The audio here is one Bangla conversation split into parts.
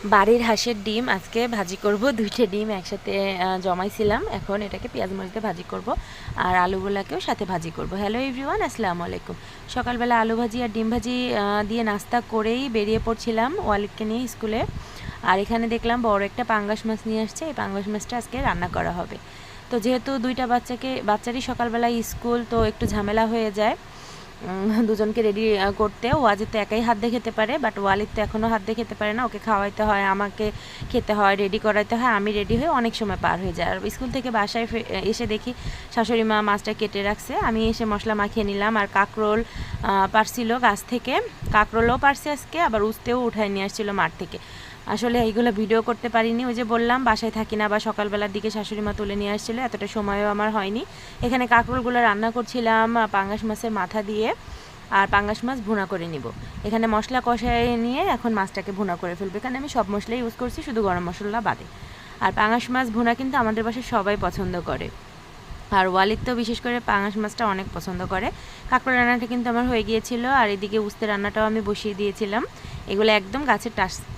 বাড়ির হাঁসের ডিম আজকে ভাজি করব। দুইটা ডিম একসাথে জমাইছিলাম, এখন এটাকে পেঁয়াজ মরিচে ভাজি করব আর আলুগুলাকেও সাথে ভাজি করব। হ্যালো এভরিওয়ান, আসসালামু আলাইকুম। সকালবেলা আলু ভাজি আর ডিম ভাজি দিয়ে নাস্তা করেই বেরিয়ে পড়ছিলাম ওয়ালিদকে নিয়ে স্কুলে। আর এখানে দেখলাম বড় একটা পাঙ্গাস মাছ নিয়ে আসছে, এই পাঙ্গাস মাছটা আজকে রান্না করা হবে। তো যেহেতু দুইটা বাচ্চারই সকালবেলায় স্কুল, তো একটু ঝামেলা হয়ে যায় দুজনকে রেডি করতে। ওয়াজিদ তো একাই হাত দিয়ে খেতে পারে, বাট ওয়ালিদ তো এখনও হাত দিয়ে খেতে পারে না, ওকে খাওয়াইতে হয়, আমাকে খেতে হয়, রেডি করাইতে হয়, আমি রেডি হয়ে অনেক সময় পার হয়ে যায়। আর স্কুল থেকে বাসায় এসে দেখি শাশুড়ি মা মাছটা কেটে রাখছে, আমি এসে মশলা মাখিয়ে নিলাম। আর কাঁকরোল পারছিল গাছ থেকে, কাঁকরোলও পারছে আজকে, আবার উস্তেও উঠায় নিয়ে আসছিল মাঠ থেকে। আসলে এইগুলো ভিডিও করতে পারিনি, ওই যে বললাম বাসায় থাকি না, বা সকালবেলার দিকে শাশুড়ি মা তুলে নিয়ে আসছিলো, এতটা সময়ও আমার হয়নি। এখানে কাঁকরোলগুলো রান্না করছিলাম পাঙ্গাস মাছের মাথা দিয়ে, আর পাঙ্গাস মাছ ভুনা করে নিব। এখানে মশলা কষায় নিয়ে এখন মাছটাকে ভুনা করে ফেলবো। এখানে আমি সব মশলাই ইউজ করছি, শুধু গরম মশলা বাদে। আর পাঙ্গাস মাছ ভুনা কিন্তু আমাদের বাসায় সবাই পছন্দ করে, আর ওয়ালিদ তো বিশেষ করে পাঙাশ মাছটা অনেক পছন্দ করে। কাঁকড়া রান্নাটা কিন্তু আমার হয়ে গিয়েছিল, আর এদিকে উস্তে রান্নাটাও আমি বসিয়ে দিয়েছিলাম। এগুলো একদম গাছের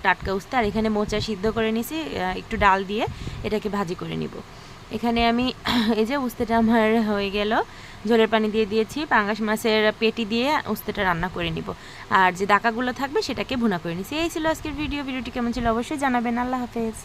টাটকা উস্তে। আর এখানে মোচা সিদ্ধ করে নিছি একটু ডাল দিয়ে, এটাকে ভাজি করে নিব। এখানে আমি এই যে উস্তেটা আমার হয়ে গেল, ঝোলের পানি দিয়ে দিয়েছি, পাঙ্গাস মাছের পেটি দিয়ে উস্তেটা রান্না করে নিব। আর যে দাকাগুলো থাকবে সেটাকে ভুনা করে নিছি। এই ছিল আজকের ভিডিওটি কেমন ছিল অবশ্যই জানাবেন। আল্লাহ হাফেজ।